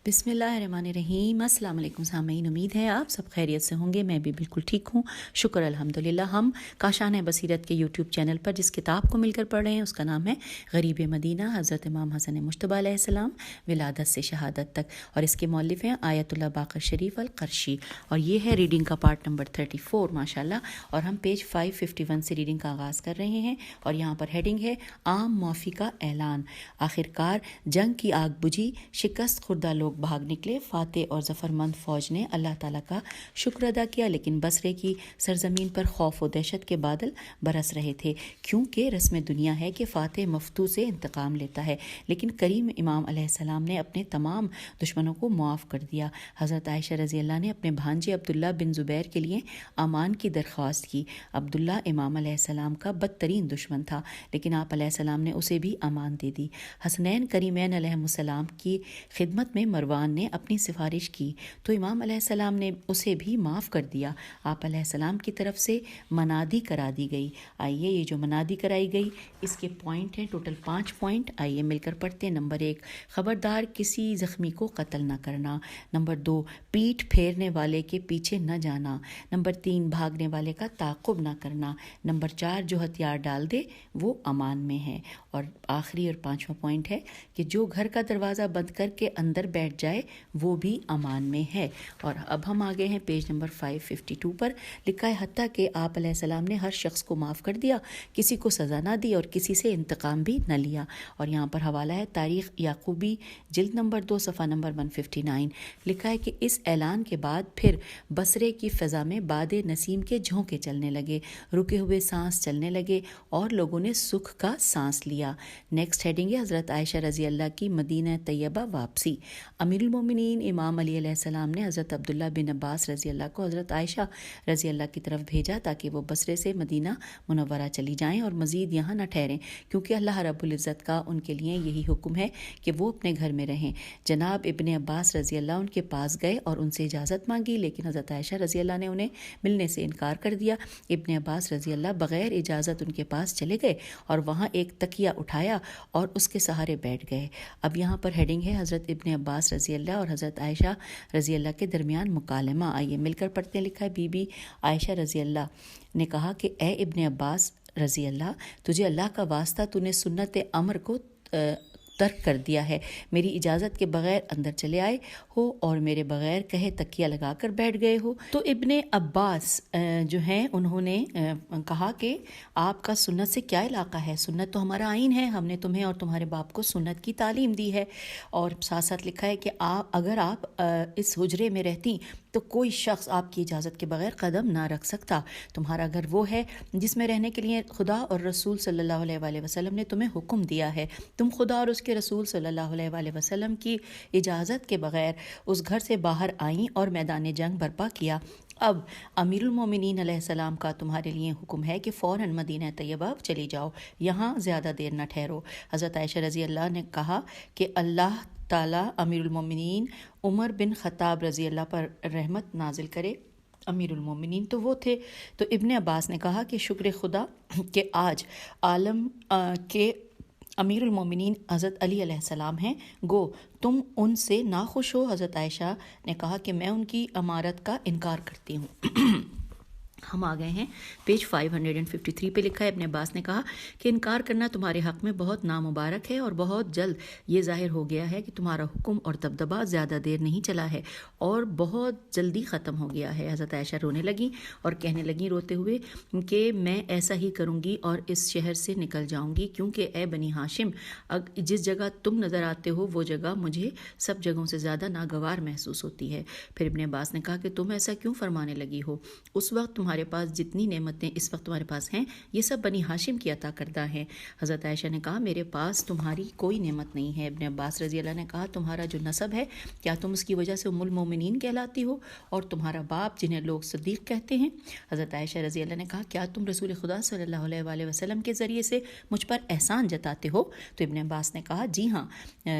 بسم اللہ الرحمن الرحیم۔ السلام علیکم سامعین، امید ہے آپ سب خیریت سے ہوں گے۔ میں بھی بالکل ٹھیک ہوں، شکر الحمدللہ۔ ہم کاشان بصیرت کے یوٹیوب چینل پر جس کتاب کو مل کر پڑھ رہے ہیں اس کا نام ہے غریب مدینہ، حضرت امام حسن مجتبیٰ علیہ السلام ولادت سے شہادت تک، اور اس کے مؤلف ہیں آیت اللہ باقر شریف القرشی، اور یہ ہے ریڈنگ کا پارٹ نمبر 34 ماشاءاللہ، اور ہم پیج 551 سے ریڈنگ کا آغاز کر رہے ہیں، اور یہاں پر ہیڈنگ ہے عام معافی کا اعلان۔ آخرکار جنگ کی آگ بجھی، شکست خوردہ لوگ بھاگ نکلے، فاتح اور ظفر مند فوج نے اللہ تعالیٰ کا شکر ادا کیا، لیکن بصرے کی سرزمین پر خوف و دہشت کے بادل برس رہے تھے، کیونکہ رسم دنیا ہے کہ فاتح مفتو سے انتقام لیتا ہے، لیکن کریم امام علیہ السلام نے اپنے تمام دشمنوں کو معاف کر دیا۔ حضرت عائشہ رضی اللہ نے اپنے بھانجے عبداللہ بن زبیر کے لیے امان کی درخواست کی۔ عبداللہ امام علیہ السلام کا بدترین دشمن تھا، لیکن آپ علیہ السلام نے اسے بھی امان دے دی۔ حسنین کریمین علیہ السلام کی خدمت میں مروان نے اپنی سفارش کی تو امام علیہ السلام نے اسے بھی معاف کر دیا۔ آپ علیہ السلام کی طرف سے منادی کرا دی گئی۔ آئیے یہ جو منادی کرائی گئی اس کے پوائنٹ ہیں، ٹوٹل 5 پوائنٹ، آئیے مل کر پڑھتے ہیں۔ نمبر 1، خبردار کسی زخمی کو قتل نہ کرنا۔ نمبر 2، پیٹھ پھیرنے والے کے پیچھے نہ جانا۔ نمبر 3، بھاگنے والے کا تعاقب نہ کرنا۔ نمبر 4، جو ہتھیار ڈال دے وہ امان میں ہے۔ اور آخری اور 5واں پوائنٹ ہے کہ جو گھر کا دروازہ بند کر کے اندر بیٹھ جائے وہ بھی امان میں ہے۔ اور اب ہم آگے ہیں پیج نمبر 552 پر، لکھا ہے حتیٰ کہ آپ علیہ السلام نے ہر شخص کو معاف کر دیا، کسی کو سزا نہ دی اور کسی سے انتقام بھی نہ لیا۔ اور یہاں پر حوالہ ہے تاریخ یعقوبی جلد نمبر 2 صفحہ نمبر 159، لکھا ہے کہ اس اعلان کے بعد پھر بصرے کی فضا میں باد نسیم کے جھونکے چلنے لگے، رکے ہوئے سانس چلنے لگے اور لوگوں نے سکھ کا سانس لیا۔ نیکسٹ ہیڈنگ ہے حضرت عائشہ رضی اللہ کی مدینہ طیبہ واپسی۔ امیر المومنین امام علی علیہ السلام نے حضرت عبداللہ بن عباس رضی اللہ کو حضرت عائشہ رضی اللہ کی طرف بھیجا تاکہ وہ بصرے سے مدینہ منورہ چلی جائیں اور مزید یہاں نہ ٹھہریں، کیونکہ اللہ رب العزت کا ان کے لیے یہی حکم ہے کہ وہ اپنے گھر میں رہیں۔ جناب ابن عباس رضی اللہ ان کے پاس گئے اور ان سے اجازت مانگی، لیکن حضرت عائشہ رضی اللہ نے انہیں ملنے سے انکار کر دیا۔ ابن عباس رضی اللہ بغیر اجازت ان کے پاس چلے گئے اور وہاں ایک تکیہ اٹھایا اور اس کے سہارے بیٹھ گئے۔ اب یہاں پر ہیڈنگ ہے حضرت ابن عباس رضی اللہ اور حضرت عائشہ رضی اللہ کے درمیان مکالمہ۔ آئیے مل کر پڑھتے ہیں۔ لکھا ہے بی بی عائشہ رضی اللہ نے کہا کہ اے ابن عباس رضی اللہ، تجھے اللہ کا واسطہ تو نے سنت امر کو ترک کر دیا ہے، میری اجازت کے بغیر اندر چلے آئے ہو اور میرے بغیر کہے تکیہ لگا کر بیٹھ گئے ہو۔ تو ابن عباس جو ہیں انہوں نے کہا کہ آپ کا سنت سے کیا علاقہ ہے، سنت تو ہمارا آئین ہے، ہم نے تمہیں اور تمہارے باپ کو سنت کی تعلیم دی ہے۔ اور ساتھ ساتھ لکھا ہے کہ اگر آپ اس حجرے میں رہتی تو کوئی شخص آپ کی اجازت کے بغیر قدم نہ رکھ سکتا، تمہارا گھر وہ ہے جس میں رہنے کے لیے خدا اور رسول صلی اللہ علیہ وآلہ وسلم نے تمہیں حکم دیا ہے، تم خدا اور اس کے رسول صلی اللہ علیہ وآلہ وسلم کی اجازت کے بغیر اس گھر سے باہر آئیں اور میدان جنگ برپا کیا۔ اب امیر المومنین علیہ السلام کا تمہارے لیے حکم ہے کہ فوراً مدینہ طیبہ چلی جاؤ، یہاں زیادہ دیر نہ ٹھہرو۔ حضرت عائشہ رضی اللہ نے کہا کہ اللہ تعالیٰ امیر المومنین عمر بن خطاب رضی اللہ پر رحمت نازل کرے۔ امیر المومنین تو وہ تھے۔ تو ابن عباس نے کہا کہ شکر خدا کہ آج عالم کے امیر المومنین حضرت علی علیہ السلام ہیں، گو تم ان سے ناخوش ہو۔ حضرت عائشہ نے کہا کہ میں ان کی امارت کا انکار کرتی ہوں۔ ہم آ گئے ہیں پیج 553 پہ، لکھا ہے ابن عباس نے کہا کہ انکار کرنا تمہارے حق میں بہت نامبارک ہے، اور بہت جلد یہ ظاہر ہو گیا ہے کہ تمہارا حکم اور دبدبہ زیادہ دیر نہیں چلا ہے اور بہت جلدی ختم ہو گیا ہے۔ حضرت عائشہ رونے لگیں اور کہنے لگیں روتے ہوئے کہ میں ایسا ہی کروں گی اور اس شہر سے نکل جاؤں گی، کیونکہ اے بنی ہاشم، جس جگہ تم نظر آتے ہو وہ جگہ مجھے سب جگہوں سے زیادہ ناگوار محسوس ہوتی ہے۔ پھر ابن عباس نے کہا کہ تم ایسا کیوں فرمانے لگی ہو، اس وقت تمہارے پاس جتنی نعمتیں اس وقت تمہارے پاس ہیں یہ سب بنی ہاشم کی عطا کردہ ہیں۔ حضرت عائشہ نے کہا میرے پاس تمہاری کوئی نعمت نہیں ہے۔ ابن عباس رضی اللہ نے کہا تمہارا جو نسب ہے کیا تم اس کی وجہ سے ام المومنین کہلاتی ہو، اور تمہارا باپ جنہیں لوگ صدیق کہتے ہیں؟ حضرت عائشہ رضی اللہ نے کہا کیا تم رسول خدا صلی اللہ علیہ وآلہ وسلم کے ذریعے سے مجھ پر احسان جتاتے ہو؟ تو ابن عباس نے کہا جی ہاں،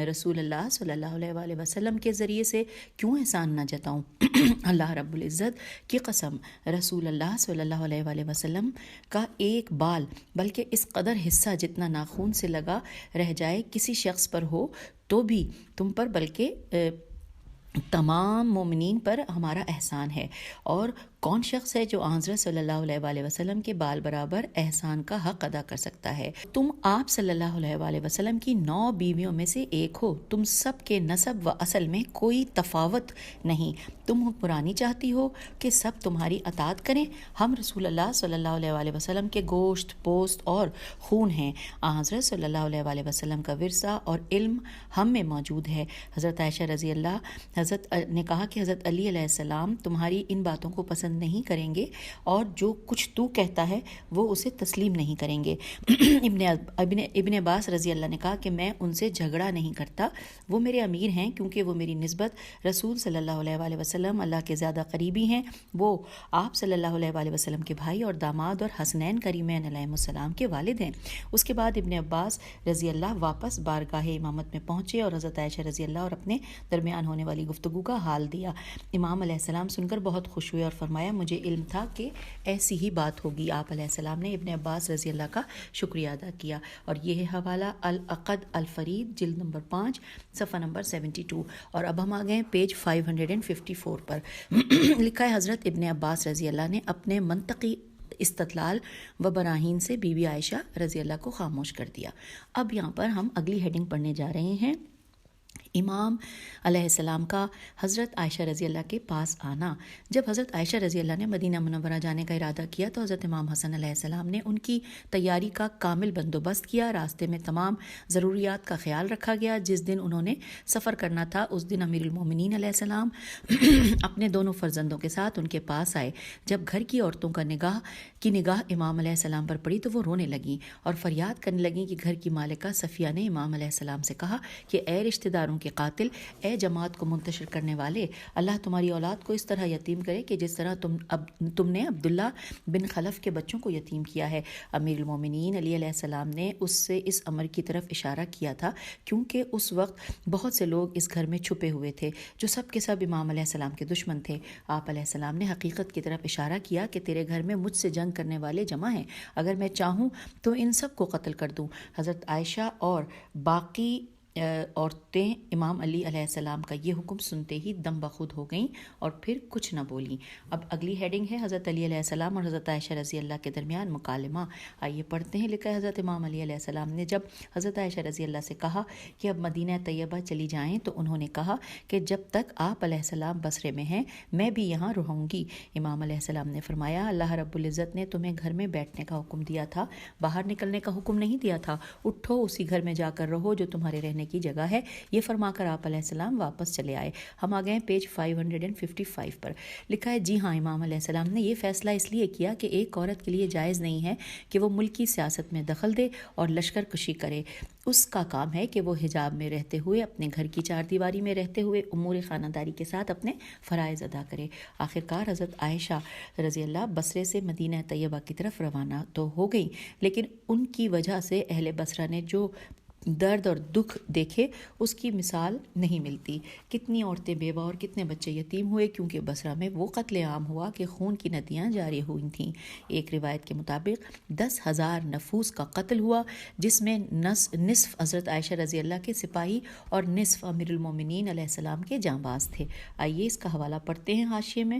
رسول اللہ صلی اللہ علیہ وآلہ وسلم کے ذریعے سے کیوں احسان نہ جتاؤں؟ اللہ رب العزت کی قسم، رسول اللہ صلی اللہ علیہ وآلہ وسلم کا ایک بال بلکہ اس قدر حصہ جتنا ناخون سے لگا رہ جائے کسی شخص پر ہو تو بھی تم پر بلکہ تمام مومنین پر ہمارا احسان ہے، اور کون شخص ہے جو حضرت صلی اللہ علیہ وآلہ وسلم کے بال برابر احسان کا حق ادا کر سکتا ہے؟ تم آپ صلی اللہ علیہ وآلہ وسلم کی 9 بیویوں میں سے ایک ہو، تم سب کے نسب و اصل میں کوئی تفاوت نہیں، تم حکمرانی چاہتی ہو کہ سب تمہاری اطاعت کریں؟ ہم رسول اللہ صلی اللہ علیہ وآلہ وسلم کے گوشت، پوست اور خون ہیں۔ حضرت صلی اللہ علیہ وآلہ وسلم کا ورثہ اور علم ہم میں موجود ہے۔ حضرت عائشہ رضی اللہ حضرت نے کہا کہ حضرت علی علیہ السلام تمہاری ان باتوں کو پسند نہیں کریں گے، اور جو کچھ تو کہتا ہے وہ اسے تسلیم نہیں کریں گے۔ ابن عباس رضی اللہ نے کہا کہ میں ان سے جھگڑا نہیں کرتا، وہ میرے امیر ہیں کیونکہ وہ میری نسبت رسول صلی اللہ علیہ وآلہ وسلم اللہ کے زیادہ قریبی ہیں، وہ آپ صلی اللہ علیہ وآلہ وسلم کے بھائی اور داماد اور حسنین کریمین علیہ السلام کے والد ہیں۔ اس کے بعد ابن عباس رضی اللہ واپس بارگاہ امامت میں پہنچے اور حضرت عائشہ رضی اللہ اور اپنے درمیان ہونے والی گفتگو کا حال دیا۔ امام علیہ السلام سن کر بہت خوش ہوئے اور فرمایا مجھے علم تھا کہ ایسی ہی بات ہوگی۔ آپ علیہ السلام نے ابن عباس رضی اللہ کا شکریہ ادا کیا، اور یہ ہے حوالہ العقد الفرید جلد نمبر 5 صفحہ نمبر 72۔ اور اب ہم آ گئے پیج 554 پر۔ لکھا ہے حضرت ابن عباس رضی اللہ نے اپنے منطقی استدلال و براہین سے بی بی عائشہ رضی اللہ کو خاموش کر دیا۔ اب یہاں پر ہم اگلی ہیڈنگ پڑھنے جا رہے ہیں، امام علیہ السلام کا حضرت عائشہ رضی اللہ کے پاس آنا۔ جب حضرت عائشہ رضی اللہ نے مدینہ منورہ جانے کا ارادہ کیا تو حضرت امام حسن علیہ السلام نے ان کی تیاری کا کامل بندوبست کیا۔ راستے میں تمام ضروریات کا خیال رکھا گیا۔ جس دن انہوں نے سفر کرنا تھا اس دن امیر المومنین علیہ السلام اپنے دونوں فرزندوں کے ساتھ ان کے پاس آئے۔ جب گھر کی عورتوں کا نگاہ امام علیہ السلام پر پڑی تو وہ رونے لگیں اور فریاد کرنے لگیں کہ گھر کی مالکہ صفیہ نے امام علیہ السلام سے کہا کہ اے رشتہ داروں کے قاتل، اے جماعت کو منتشر کرنے والے، اللہ تمہاری اولاد کو اس طرح یتیم کرے کہ جس طرح تم نے عبداللہ بن خلف کے بچوں کو یتیم کیا ہے۔ امیر المومنین علی علیہ السلام نے اس سے اس امر کی طرف اشارہ کیا تھا کیونکہ اس وقت بہت سے لوگ اس گھر میں چھپے ہوئے تھے جو سب کے سب امام علیہ السلام کے دشمن تھے۔ آپ علیہ السلام نے حقیقت کی طرف اشارہ کیا کہ تیرے گھر میں مجھ سے جنگ کرنے والے جمع ہیں، اگر میں چاہوں تو ان سب کو قتل کر دوں۔ حضرت عائشہ اور باقی عورتیں امام علی علیہ السلام کا یہ حکم سنتے ہی دم بخود ہو گئیں اور پھر کچھ نہ بولیں۔ اب اگلی ہیڈنگ ہے حضرت علی علیہ السلام اور حضرت عائشہ رضی اللہ کے درمیان مکالمہ۔ آئیے پڑھتے ہیں۔ لکھا ہے حضرت امام علی علیہ السلام نے جب حضرت عائشہ رضی اللہ سے کہا کہ اب مدینہ طیبہ چلی جائیں تو انہوں نے کہا کہ جب تک آپ علیہ السلام بصرے میں ہیں میں بھی یہاں رہوں گی۔ امام علیہ السلام نے فرمایا اللہ رب العزت نے تمہیں گھر میں بیٹھنے کا حکم دیا تھا، باہر نکلنے کا حکم نہیں دیا تھا، اٹھو اسی گھر میں جا کر رہو جو تمہارے رہنے کی جگہ ہے۔ یہ فرما کر آپ علیہ السلام واپس چلے آئے۔ ہم آ گئے پیج 555 پر۔ لکھا ہے جی ہاں، امام علیہ السلام نے یہ فیصلہ اس لیے کیا کہ ایک عورت کے لیے جائز نہیں ہے کہ وہ ملکی سیاست میں دخل دے اور لشکر کشی کرے۔ اس کا کام ہے کہ وہ حجاب میں رہتے ہوئے، اپنے گھر کی چار دیواری میں رہتے ہوئے امور خانہ داری کے ساتھ اپنے فرائض ادا کرے۔ آخرکار حضرت عائشہ رضی اللہ بصرے سے مدینہ طیبہ کی طرف روانہ تو ہو گئی، لیکن ان کی وجہ سے اہل بصرہ نے جو درد اور دکھ دیکھے اس کی مثال نہیں ملتی۔ کتنی عورتیں بیوہ اور کتنے بچے یتیم ہوئے کیونکہ بصرہ میں وہ قتل عام ہوا کہ خون کی ندیاں جاری ہوئی تھیں۔ ایک روایت کے مطابق 10,000 نفوس کا قتل ہوا جس میں نصف حضرت عائشہ رضی اللہ کے سپاہی اور نصف امیر المومنین علیہ السلام کے جانباز تھے۔ آئیے اس کا حوالہ پڑھتے ہیں حاشیے میں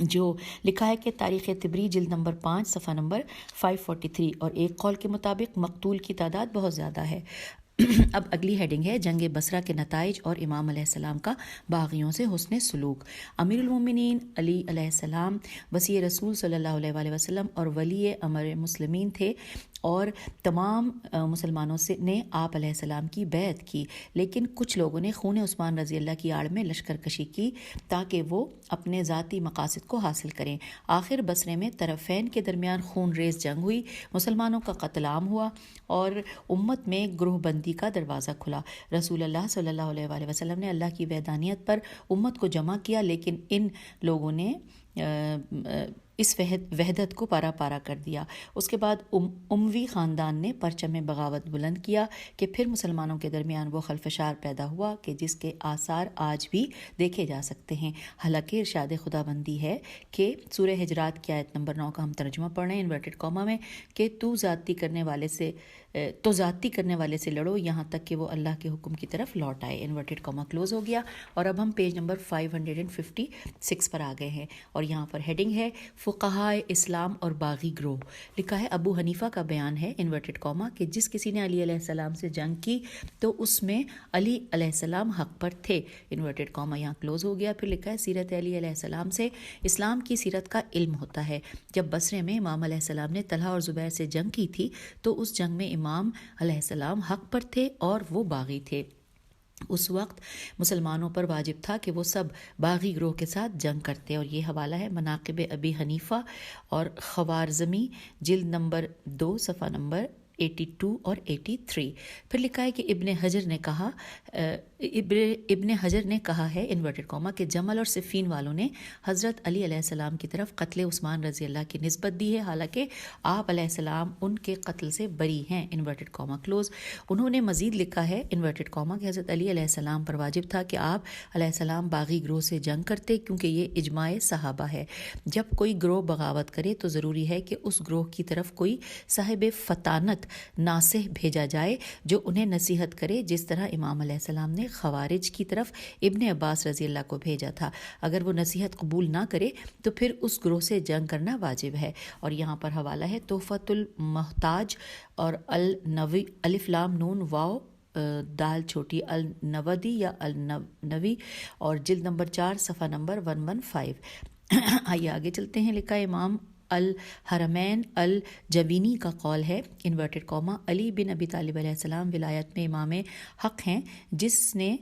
جو لکھا ہے کہ تاریخ طبری جلد نمبر 5 صفحہ نمبر 543، اور ایک قول کے مطابق مقتول کی تعداد بہت زیادہ ہے۔ اب اگلی ہیڈنگ ہے جنگ بصرہ کے نتائج اور امام علیہ السلام کا باغیوں سے حسن سلوک۔ امیر المومنین علی علیہ السلام وصی رسول صلی اللہ علیہ وآلہ وسلم اور ولی امر مسلمین تھے اور تمام مسلمانوں نے آپ علیہ السلام کی بیعت کی، لیکن کچھ لوگوں نے خون عثمان رضی اللہ کی آڑ میں لشکر کشی کی تاکہ وہ اپنے ذاتی مقاصد کو حاصل کریں۔ آخر بصرے میں طرفین کے درمیان خون ریز جنگ ہوئی، مسلمانوں کا قتل عام ہوا اور امت میں گروہ بندی کا دروازہ کھلا۔ رسول اللہ صلی اللہ علیہ وآلہ وسلم نے اللہ کی وحدانیت پر امت کو جمع کیا، لیکن ان لوگوں نے اس وحدت کو پارا پارا کر دیا۔ اس کے بعد اموی خاندان نے پرچم بغاوت بلند کیا کہ پھر مسلمانوں کے درمیان وہ خلفشار پیدا ہوا کہ جس کے آثار آج بھی دیکھے جا سکتے ہیں۔ حالانکہ ارشاد خدا بندی ہے کہ سورہ حجرات کی آیت نمبر 9 کا ہم ترجمہ پڑھ رہے ہیں انورٹڈ کاما میں کہ تو زیادتی کرنے والے سے تو زیادتی کرنے والے سے لڑو یہاں تک کہ وہ اللہ کے حکم کی طرف لوٹ آئے. انورٹڈ کاما کلوز ہو گیا. اور اب ہم پیج نمبر 556 پر آ گئے ہیں اور یہاں پر ہیڈنگ ہے فقہائے اسلام اور باغی گروہ. لکھا ہے ابو حنیفہ کا بیان ہے انورٹڈ کاما کہ جس کسی نے علی علیہ السلام سے جنگ کی تو اس میں علی علیہ السلام حق پر تھے. انورٹڈ کاما یہاں کلوز ہو گیا. پھر لکھا ہے سیرت علی علیہ السلام سے اسلام کی سیرت کا علم ہوتا ہے. جب بصرے میں امام علیہ السلام نے طلحہ اور زبیر سے جنگ کی تھی تو اس جنگ میں امام علیہ السلام حق پر تھے اور وہ باغی تھے. اس وقت مسلمانوں پر واجب تھا کہ وہ سب باغی گروہ کے ساتھ جنگ کرتے. اور یہ حوالہ ہے مناقب ابی حنیفہ اور خوارزمی جلد نمبر 2 صفحہ نمبر 82 اور 83. پھر لکھا ہے کہ ابن حجر نے کہا ہے انورٹڈ کاما کہ جمل اور صفین والوں نے حضرت علی علیہ السلام کی طرف قتل عثمان رضی اللہ کی نسبت دی ہے حالانکہ آپ علیہ السلام ان کے قتل سے بری ہیں. Inverted comma close. انہوں نے مزید لکھا ہے انورٹڈ کاما کہ حضرت علی علیہ السلام پر واجب تھا کہ آپ علیہ السلام باغی گروہ سے جنگ کرتے کیونکہ یہ اجماع صحابہ ہے. جب کوئی گروہ بغاوت کرے تو ضروری ہے کہ اس گروہ کی طرف کوئی صاحب فطانت ناصح بھیجا جائے جو انہیں نصیحت کرے جس طرح امام علیہ السلام نے خوارج کی طرف ابن عباس رضی اللہ کو بھیجا تھا. اگر وہ نصیحت قبول نہ کرے تو پھر اس گروہ سے جنگ کرنا واجب ہے. اور یہاں پر حوالہ ہے تحفۃ المحتاج اور النوی الف لام نون واو دال چھوٹی النودی یا النوی اور جلد نمبر 4 صفحہ نمبر 115. آئیے آگے چلتے ہیں. لکھا ہے امام الحرمین الجوینی کا قول ہے انورٹڈ کاما علی بن ابی طالب علیہ السلام ولایت میں امام حق ہیں جس نے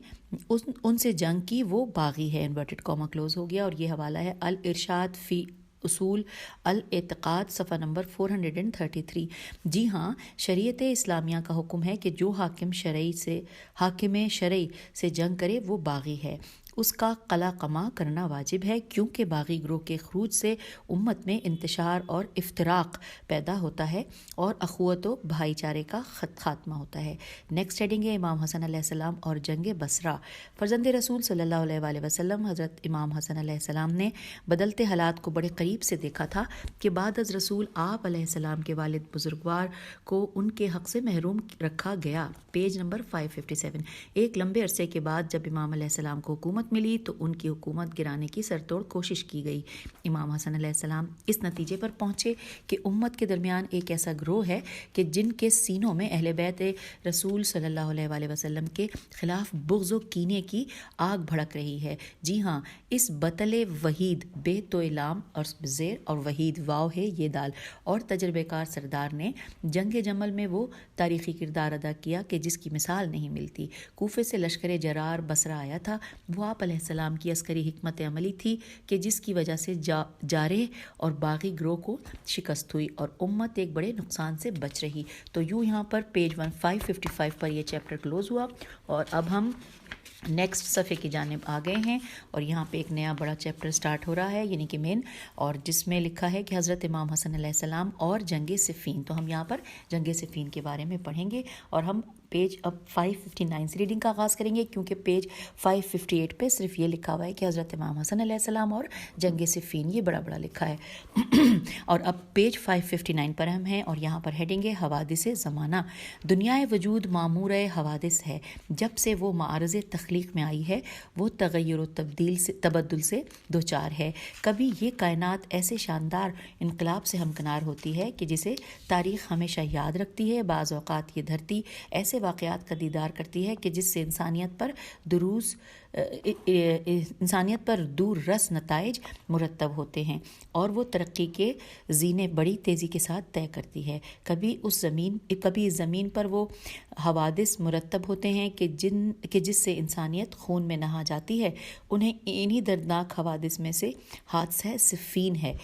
ان سے جنگ کی وہ باغی ہے. انورٹڈ کاما کلوز ہو گیا. اور یہ حوالہ ہے الارشاد فی اصول الاعتقاد صفحہ نمبر 433. جی ہاں شریعت اسلامیہ کا حکم ہے کہ جو حاکم شرعی سے جنگ کرے وہ باغی ہے. اس کا قلع قمع کرنا واجب ہے کیونکہ باغی گروہ کے خروج سے امت میں انتشار اور افتراق پیدا ہوتا ہے اور اخوت و بھائی چارے کا خاتمہ ہوتا ہے. نیکسٹ ہیڈنگ ہے امام حسن علیہ السلام اور جنگ بصرہ. فرزند رسول صلی اللہ علیہ وآلہ وسلم حضرت امام حسن علیہ السلام نے بدلتے حالات کو بڑے قریب سے دیکھا تھا کہ بعد از رسول آپ علیہ السلام کے والد بزرگوار کو ان کے حق سے محروم رکھا گیا. Page number 557. ایک لمبے عرصے کے بعد جب امام علیہ السلام کو حکومت ملی تو ان کی حکومت گرانے کی سرتوڑ کوشش کی گئی. امام حسن علیہ السلام اس نتیجے پر پہنچے کہ امت کے درمیان ایک ایسا گروہ ہے کہ جن کے سینوں میں اہل بیت رسول صلی اللہ علیہ وآلہ وسلم کے خلاف بغض و کینے کی آگ بھڑک رہی ہے. جی ہاں اس بطل وحید بے تو لام اور زیر اور وحید واو ہے یہ دال اور تجربے کار سردار نے جنگ جمل میں وہ تاریخی کردار ادا کیا کہ جس کی مثال نہیں ملتی. کوفے سے لشکر جرار بصرہ آیا تھا. وہ آپ علیہ السلام کی عسکری حکمت عملی تھی کہ جس کی وجہ سے جارح اور باغی گروہ کو شکست ہوئی اور امت ایک بڑے نقصان سے بچ رہی. تو یوں یہاں پر پیج 1555 پر یہ چیپٹر کلوز ہوا اور اب ہم نیکسٹ صفحے کی جانب آ گئے ہیں اور یہاں پہ ایک نیا بڑا چیپٹر سٹارٹ ہو رہا ہے یعنی کہ مین اور جس میں لکھا ہے کہ حضرت امام حسن علیہ السلام اور جنگ صفین. تو ہم یہاں پر جنگ صفین کے بارے میں پڑھیں گے اور ہم پیج اب 559 سے ریڈنگ کا آغاز کریں گے کیونکہ پیج 558 پہ صرف یہ لکھا ہوا ہے کہ حضرت امام حسن علیہ السلام اور جنگ صفین یہ بڑا لکھا ہے. اور اب پیج 559 پر ہم ہیں اور یہاں پر ہیڈنگ ہے حوادث زمانہ. دنیائے وجود معمور حوادث ہے. جب سے وہ معارض تخلیق میں آئی ہے وہ تغیر و تبدل سے دوچار ہے. کبھی یہ کائنات ایسے شاندار انقلاب سے ہمکنار ہوتی ہے کہ جسے تاریخ ہمیشہ یاد رکھتی ہے. بعض اوقات یہ دھرتی ایسے واقعات کا دیدار کرتی ہے کہ جس سے انسانیت پر دور رس نتائج مرتب ہوتے ہیں اور وہ ترقی کے زینے بڑی تیزی کے ساتھ طے کرتی ہے. کبھی اس زمین پر وہ حوادث مرتب ہوتے ہیں کہ جس سے انسانیت خون میں نہا جاتی ہے. انہیں انہی دردناک حوادث میں سے حادثہ صفین ہے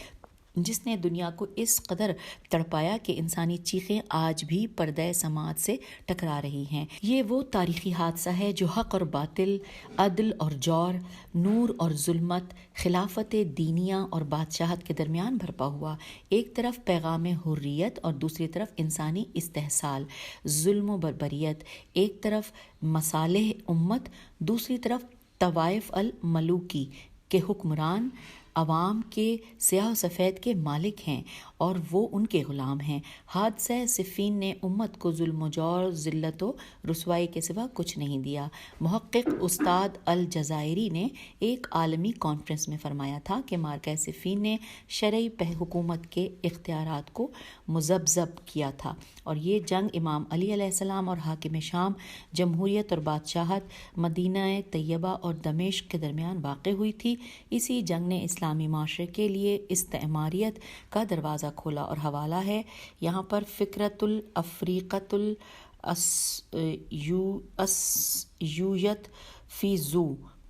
جس نے دنیا کو اس قدر تڑپایا کہ انسانی چیخیں آج بھی پردہ سماعت سے ٹکرا رہی ہیں. یہ وہ تاریخی حادثہ ہے جو حق اور باطل، عدل اور جور، نور اور ظلمت، خلافت دینیہ اور بادشاہت کے درمیان بھرپا ہوا. ایک طرف پیغام حریت اور دوسری طرف انسانی استحصال، ظلم و بربریت. ایک طرف مصالح امت، دوسری طرف طوائف الملوکی کے حکمران عوام کے سیاہ و سفید کے مالک ہیں اور وہ ان کے غلام ہیں۔ حادثہ صفین نے امت کو ظلم و جور، ذلت و رسوائی کے سوا کچھ نہیں دیا۔ محقق استاد الجزائری نے ایک عالمی کانفرنس میں فرمایا تھا کہ معرکہ صفین نے شرعی حکومت کے اختیارات کو مذبذب کیا تھا، اور یہ جنگ امام علی علیہ السلام اور حاکم شام، جمہوریت اور بادشاہت، مدینہ طیبہ اور دمشق کے درمیان واقع ہوئی تھی۔ اسی جنگ نے اسلامی معاشرے کے لیے استعماریت کا دروازہ کھولا، اور حوالہ ہے یہاں پر فکرت الافریقۃ الاسیویت فی زو،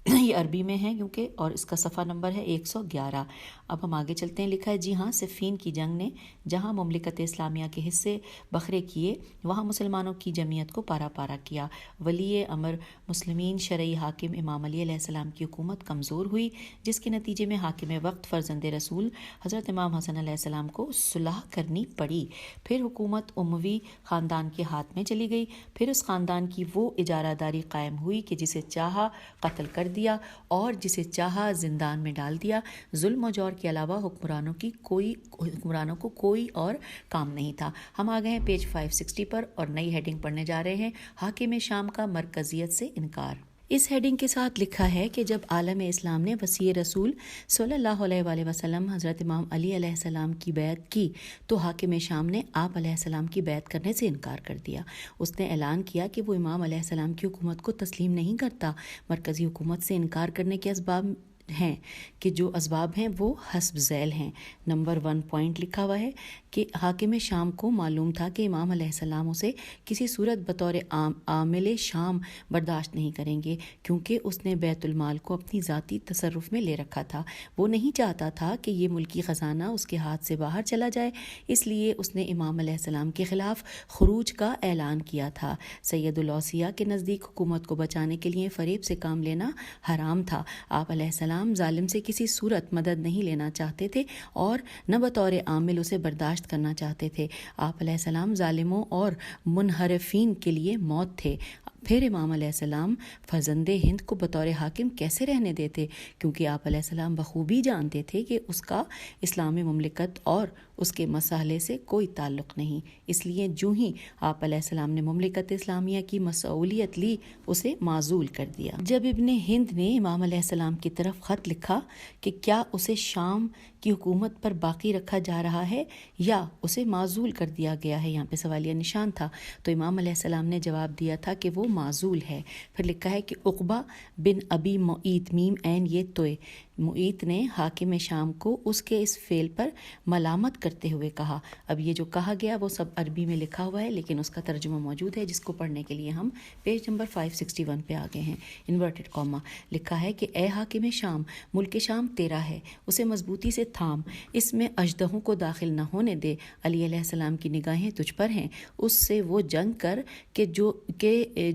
یہ عربی میں ہے کیونکہ، اور اس کا صفحہ نمبر ہے 111۔ اب ہم آگے چلتے ہیں۔ لکھا ہے جی ہاں، صفین کی جنگ نے جہاں مملکت اسلامیہ کے حصے بکھرے کیے، وہاں مسلمانوں کی جمعیت کو پارا پارا کیا۔ ولی امر مسلمین شرعی حاکم امام علی علیہ السلام کی حکومت کمزور ہوئی، جس کے نتیجے میں حاکم وقت فرزند رسول حضرت امام حسن علیہ السلام کو صلح کرنی پڑی۔ پھر حکومت اموی خاندان کے ہاتھ میں چلی گئی۔ پھر اس خاندان کی وہ اجارہ داری قائم ہوئی کہ جسے چاہا قتل کر دیا اور جسے چاہا زندان میں ڈال دیا۔ ظلم و جور کے علاوہ حکمرانوں کو کوئی اور کام نہیں تھا۔ ہم آ گئے ہیں پیج 560 پر اور نئی ہیڈنگ پڑھنے جا رہے ہیں، حاکم شام کا مرکزیت سے انکار۔ اس ہیڈنگ کے ساتھ لکھا ہے کہ جب عالم اسلام نے وصی رسول صلی اللہ علیہ وآلہ وسلم حضرت امام علی علیہ السلام کی بیعت کی تو حاکم شام نے آپ علیہ السلام کی بیعت کرنے سے انکار کر دیا۔ اس نے اعلان کیا کہ وہ امام علیہ السلام کی حکومت کو تسلیم نہیں کرتا۔ مرکزی حکومت سے انکار کرنے کے اسباب ہیں کہ جو اسباب ہیں وہ حسب ذیل ہیں۔ نمبر 1 پوائنٹ لکھا ہوا ہے کہ حاکم شام کو معلوم تھا کہ امام علیہ السلام اسے کسی صورت بطور عامل شام برداشت نہیں کریں گے، کیونکہ اس نے بیت المال کو اپنی ذاتی تصرف میں لے رکھا تھا۔ وہ نہیں چاہتا تھا کہ یہ ملکی خزانہ اس کے ہاتھ سے باہر چلا جائے، اس لیے اس نے امام علیہ السلام کے خلاف خروج کا اعلان کیا تھا۔ سید الاوصیاء کے نزدیک حکومت کو بچانے کے لیے فریب سے کام لینا حرام تھا۔ آپ علیہ السلام ظالم سے کسی صورت مدد نہیں لینا چاہتے تھے اور نہ بطور عامل اسے برداشت کرنا چاہتے تھے۔ آپ علیہ السلام ظالموں اور منحرفین کے لیے موت تھے۔ پھر امام علیہ السلام فرزند ہند کو بطور حاکم کیسے رہنے دیتے، کیونکہ آپ علیہ السلام بخوبی جانتے تھے کہ اس کا اسلامی مملکت اور اس کے مسئلے سے کوئی تعلق نہیں۔ اس لیے جو ہی آپ علیہ السلام نے مملکت اسلامیہ کی مسئولیت لی، اسے معزول کر دیا۔ جب ابن ہند نے امام علیہ السلام کی طرف خط لکھا کہ کیا اسے شام کی حکومت پر باقی رکھا جا رہا ہے یا اسے معزول کر دیا گیا ہے، یہاں پہ سوالیہ نشان تھا، تو امام علیہ السلام نے جواب دیا تھا کہ وہ معزول ہے۔ پھر لکھا ہے کہ عقبہ بن ابی معیط، میم عین یہ توئے، معیط نے حاکم شام کو اس کے اس فعل پر ملامت کرتے ہوئے کہا۔ اب یہ جو کہا گیا وہ سب عربی میں لکھا ہوا ہے، لیکن اس کا ترجمہ موجود ہے، جس کو پڑھنے کے لیے ہم پیج نمبر 561 پہ آگے ہیں۔ انورٹڈ کاما لکھا ہے کہ اے حاکم شام، ملک شام تیرا ہے، اسے مضبوطی سے تھام، اس میں اژدہوں کو داخل نہ ہونے دے۔ علی علیہ السلام کی نگاہیں تجھ پر ہیں، اس سے وہ جنگ کر کہ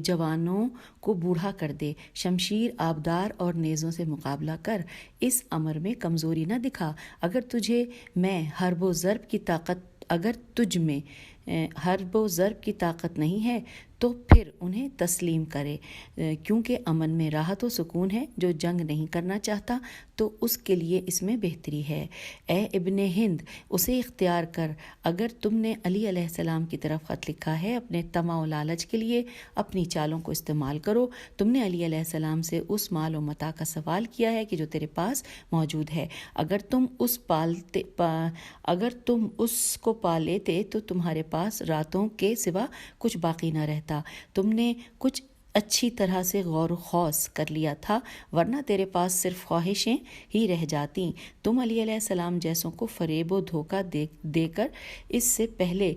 جوانوں کو بوڑھا کر دے، شمشیر، آبدار اور نیزوں سے مقابلہ کر، اس امر میں کمزوری نہ دکھا۔ اگر تجھ میں حرب و ضرب کی طاقت نہیں ہے تو پھر انہیں تسلیم کرے، کیونکہ امن میں راحت و سکون ہے۔ جو جنگ نہیں کرنا چاہتا تو اس کے لیے اس میں بہتری ہے۔ اے ابن ہند، اسے اختیار کر۔ اگر تم نے علی علیہ السلام کی طرف خط لکھا ہے اپنے طمع و لالچ کے لیے، اپنی چالوں کو استعمال کرو۔ تم نے علی علیہ السلام سے اس مال و متاع کا سوال کیا ہے کہ جو تیرے پاس موجود ہے۔ اگر تم اس کو پا لیتے تو تمہارے پاس راتوں کے سوا کچھ باقی نہ رہتا۔ تم نے کچھ اچھی طرح سے غور و خوض کر لیا تھا، ورنہ تیرے پاس صرف خواہشیں ہی رہ جاتی۔ تم علی علیہ السلام جیسوں کو فریب و دھوکہ دے کر اس سے پہلے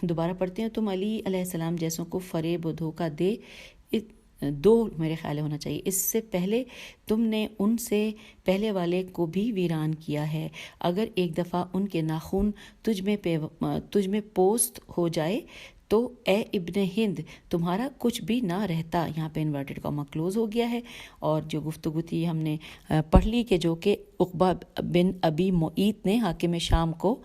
دوبارہ پڑھتے ہیں، تم علی علیہ السلام جیسوں کو فریب و دھوکہ دو میرے خیال ہونا چاہیے، اس سے پہلے تم نے ان سے پہلے والے کو بھی ویران کیا ہے۔ اگر ایک دفعہ ان کے ناخن تجھ میں پوست ہو جائے تو اے ابن ہند، تمہارا کچھ بھی نہ رہتا۔ یہاں پہ انورٹڈ کاما کلوز ہو گیا ہے، اور جو گفتگو تھی ہم نے پڑھ لی کہ جو کہ عقبہ بن ابی معیط نے حاکم شام کو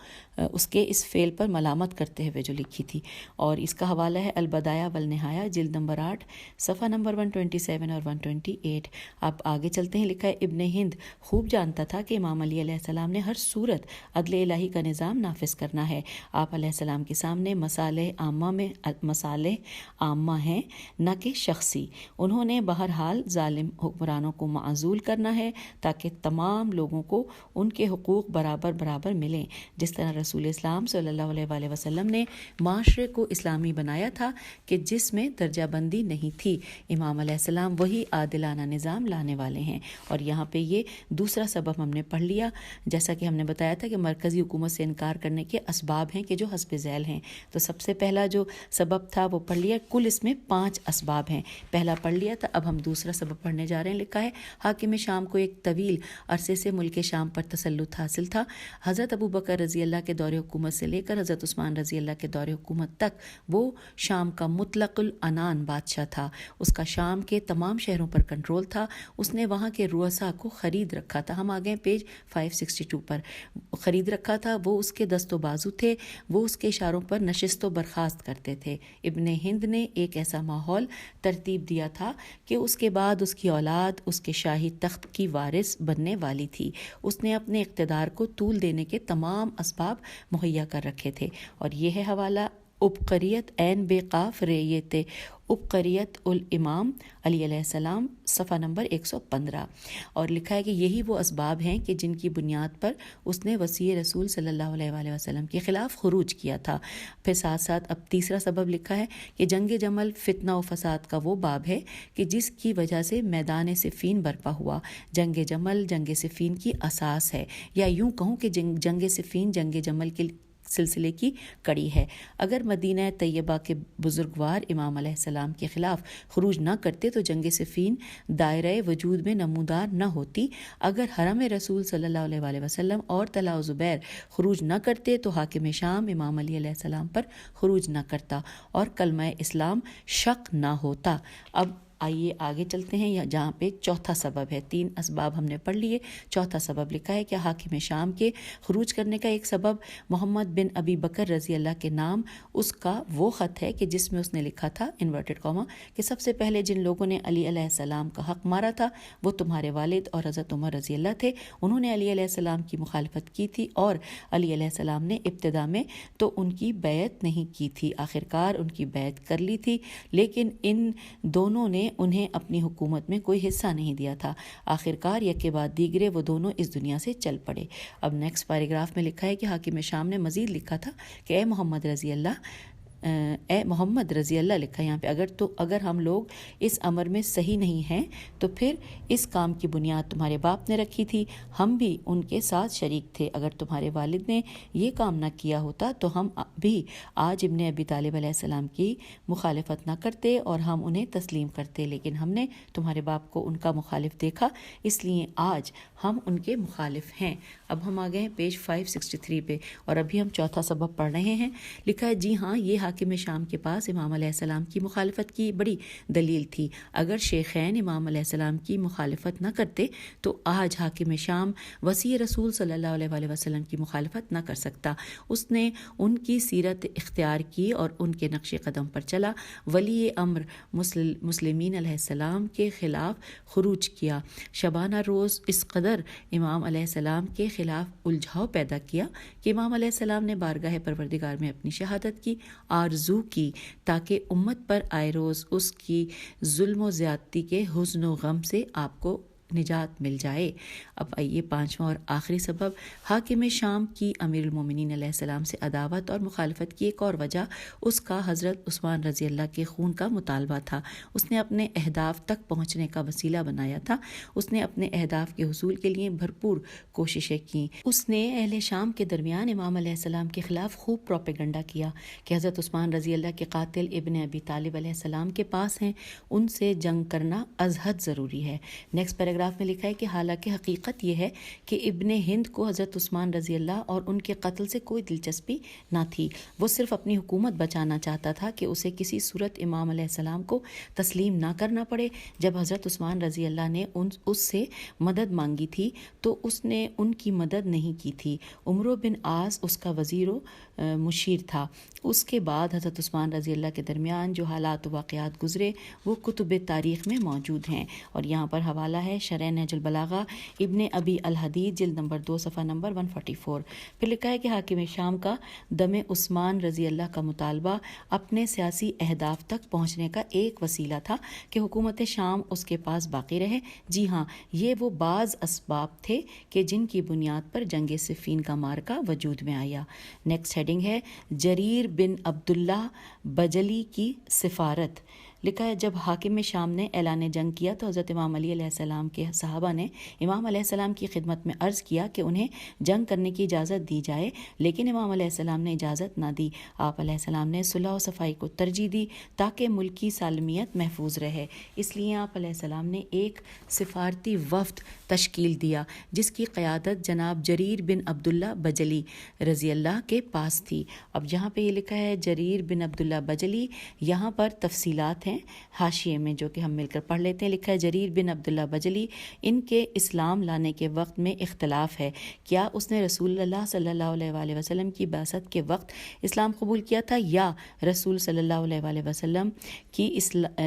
اس کے اس فعل پر ملامت کرتے ہوئے جو لکھی تھی، اور اس کا حوالہ ہے البدایہ والنہایہ جلد نمبر 8 صفحہ نمبر 127 اور 128۔ آپ آگے چلتے ہیں، لکھا ہے ابن ہند خوب جانتا تھا کہ امام علی علیہ السلام نے ہر صورت عدل الہی کا نظام نافذ کرنا ہے۔ آپ علیہ السلام کے سامنے مصالح عامہ ہیں نہ کہ شخصی۔ انہوں نے بہرحال ظالم حکمرانوں کو معزول کرنا ہے تاکہ تمام لوگوں کو ان کے حقوق برابر برابر ملیں، جس طرح رسول اسلام صلی اللہ علیہ وآلہ وسلم نے معاشرے کو اسلامی بنایا تھا کہ جس میں درجہ بندی نہیں تھی۔ امام علیہ السلام وہی عادلانہ نظام لانے والے ہیں۔ اور یہاں پہ یہ دوسرا سبب ہم نے پڑھ لیا، جیسا کہ ہم نے بتایا تھا کہ مرکزی حکومت سے انکار کرنے کے اسباب ہیں کہ جو حسب ذیل ہیں، تو سب سے پہلا جو سبب تھا وہ پڑھ لیا۔ کل اس میں 5 اسباب ہیں، پہلا پڑھ لیا تھا، اب ہم دوسرا سبب پڑھنے جا رہے ہیں۔ لکھا ہے حاکم شام کو ایک طویل عرصے سے ملک شام پر تسلط حاصل تھا۔ حضرت ابو بکر رضی اللہ کے دور حکومت سے لے کر حضرت عثمان رضی اللہ کے دور حکومت تک وہ شام کا مطلق العنان بادشاہ تھا۔ اس کا شام کے تمام شہروں پر کنٹرول تھا۔ اس نے وہاں کے رؤساء کو خرید رکھا تھا، ہم آگے پیج 562 پر خرید رکھا تھا۔ وہ اس کے دست و بازو تھے، وہ اس کے اشاروں پر نشست و برخاست کرتے تھے۔ ابن ہند نے ایک ایسا ماحول ترتیب دیا تھا کہ اس کے بعد اس کی اولاد اس کے شاہی تخت کی وارث بننے والی تھی۔ اس نے اپنے اقتدار کو طول دینے کے تمام اسباب مہیا کر رکھے تھے، اور یہ ہے حوالہ عبقریت عین بے قاف ریت عبقریت الامام علی علیہ السلام صفحہ نمبر 115۔ اور لکھا ہے کہ یہی وہ اسباب ہیں کہ جن کی بنیاد پر اس نے وصی رسول صلی اللہ علیہ وآلہ وسلم کے خلاف خروج کیا تھا۔ پھر ساتھ ساتھ اب تیسرا سبب لکھا ہے کہ جنگ جمل فتنہ و فساد کا وہ باب ہے کہ جس کی وجہ سے میدان صفین برپا ہوا۔ جنگ جمل جنگ صفین کی اساس ہے، یا یوں کہوں کہ جنگ صفین جنگ جمل کے سلسلے کی کڑی ہے۔ اگر مدینہ طیبہ کے بزرگوار امام علیہ السلام کے خلاف خروج نہ کرتے تو جنگ صفین دائرۂ وجود میں نمودار نہ ہوتی۔ اگر حرم رسول صلی اللہ علیہ وآلہ وسلم اور طلحہ و زبیر خروج نہ کرتے تو حاکم شام امام علی علیہ السلام پر خروج نہ کرتا اور کلمہ اسلام شق نہ ہوتا۔ اب آئیے آگے چلتے ہیں، یا جہاں پہ چوتھا سبب ہے۔ 3 اسباب ہم نے پڑھ لیے، چوتھا سبب لکھا ہے کہ حاکم شام کے خروج کرنے کا ایک سبب محمد بن ابی بکر رضی اللہ کے نام اس کا وہ خط ہے کہ جس میں اس نے لکھا تھا انورٹڈ کاما کہ سب سے پہلے جن لوگوں نے علی علیہ السلام کا حق مارا تھا وہ تمہارے والد اور حضرت عمر رضی اللہ تھے۔ انہوں نے علی علیہ السلام کی مخالفت کی تھی، اور علی علیہ السلام نے ابتدا میں تو ان کی بیعت نہیں کی تھی، آخرکار ان کی بیعت کر لی تھی، لیکن ان دونوں نے انہیں اپنی حکومت میں کوئی حصہ نہیں دیا تھا۔ آخرکار یک کے بعد دیگرے وہ دونوں اس دنیا سے چل پڑے۔ اب نیکسٹ پیراگراف میں لکھا ہے کہ حاکم شام نے مزید لکھا تھا کہ اے محمد رضی اللہ لکھا یہاں پہ، اگر ہم لوگ اس امر میں صحیح نہیں ہیں تو پھر اس کام کی بنیاد تمہارے باپ نے رکھی تھی، ہم بھی ان کے ساتھ شریک تھے۔ اگر تمہارے والد نے یہ کام نہ کیا ہوتا تو ہم بھی آج ابن ابی طالب علیہ السلام کی مخالفت نہ کرتے اور ہم انہیں تسلیم کرتے، لیکن ہم نے تمہارے باپ کو ان کا مخالف دیکھا، اس لیے آج ہم ان کے مخالف ہیں۔ اب ہم آ گئے ہیں پیج 563 پہ، اور ابھی ہم چوتھا سبب پڑھ رہے ہیں۔ لکھا ہے جی ہاں، یہ حاکم شام کے پاس امام علیہ السلام کی مخالفت کی بڑی دلیل تھی۔ اگر شیخین امام علیہ السلام کی مخالفت نہ کرتے تو آج حاکم شام وصی رسول صلی اللہ علیہ وآلہ وسلم کی مخالفت نہ کر سکتا۔ اس نے ان کی سیرت اختیار کی اور ان کے نقش قدم پر چلا، ولی امر مسلمین علیہ السلام کے خلاف خروج کیا، شبانہ روز اس قدر امام علیہ السلام کے خلاف الجھاؤ پیدا کیا کہ امام علیہ السلام نے بارگاہ پروردگار میں اپنی شہادت کی آرزو کی تاکہ امت پر آئے روز اس کی ظلم و زیادتی کے حزن و غم سے آپ کو نجات مل جائے۔ اب آئیے 5واں اور آخری سبب، حاکم شام کی امیر المومنین علیہ السلام سے عداوت اور مخالفت کی ایک اور وجہ اس کا حضرت عثمان رضی اللہ کے خون کا مطالبہ تھا۔ اس نے اپنے اہداف تک پہنچنے کا وسیلہ بنایا تھا، اس نے اپنے اہداف کے حصول کے لیے بھرپور کوششیں کی۔ اس نے اہل شام کے درمیان امام علیہ السلام کے خلاف خوب پروپیگنڈا کیا کہ حضرت عثمان رضی اللہ کے قاتل ابن ابی طالب علیہ السلام کے پاس ہیں، ان سے جنگ کرنا از حد ضروری ہے۔ نیکسٹ پیراگراف پیراگراف میں لکھا ہے کہ حالانکہ حقیقت یہ ہے کہ ابن ہند کو حضرت عثمان رضی اللہ اور ان کے قتل سے کوئی دلچسپی نہ تھی، وہ صرف اپنی حکومت بچانا چاہتا تھا کہ اسے کسی صورت امام علیہ السلام کو تسلیم نہ کرنا پڑے۔ جب حضرت عثمان رضی اللہ نے اس سے مدد مانگی تھی تو اس نے ان کی مدد نہیں کی تھی۔ عمرو بن عاص اس کا وزیر و مشیر تھا۔ اس کے بعد حضرت عثمان رضی اللہ کے درمیان جو حالات و واقعات گزرے وہ کتب تاریخ میں موجود ہیں، اور یہاں پر حوالہ ہے شرح نہج البلاغہ ابن ابی الحدید جلد نمبر 2 صفحہ نمبر 144۔ پھر لکھا ہے کہ حاکم شام کا دم عثمان رضی اللہ کا مطالبہ اپنے سیاسی اہداف تک پہنچنے کا ایک وسیلہ تھا کہ حکومت شام اس کے پاس باقی رہے۔ جی ہاں، یہ وہ بعض اسباب تھے کہ جن کی بنیاد پر جنگ صفین کا مارکہ وجود میں آیا۔ نیکسٹ ہیڈنگ ہے جریر بن عبداللہ بجلی کی سفارت۔ لکھا ہے جب حاکم شام نے اعلان جنگ کیا تو حضرت امام علی علیہ السلام کے صحابہ نے امام علیہ السلام کی خدمت میں عرض کیا کہ انہیں جنگ کرنے کی اجازت دی جائے، لیکن امام علیہ السلام نے اجازت نہ دی۔ آپ علیہ السلام نے صلح و صفائی کو ترجیح دی تاکہ ملک کی سالمیت محفوظ رہے، اس لیے آپ علیہ السلام نے ایک سفارتی وفد تشکیل دیا جس کی قیادت جناب جریر بن عبداللہ بجلی رضی اللہ کے پاس تھی۔ اب یہاں پہ یہ لکھا ہے جریر بن عبداللہ بجلی، یہاں پر تفصیلات ہیں حاشیے میں جو کہ ہم مل کر پڑھ لیتے ہیں۔ لکھا ہے جریر بن عبداللہ بجلی، ان کے اسلام لانے کے وقت میں اختلاف ہے، کیا اس نے رسول اللہ صلی اللہ علیہ وآلہ وسلم کی بعثت کے وقت اسلام قبول کیا تھا یا رسول صلی اللہ علیہ وآلہ وسلم کی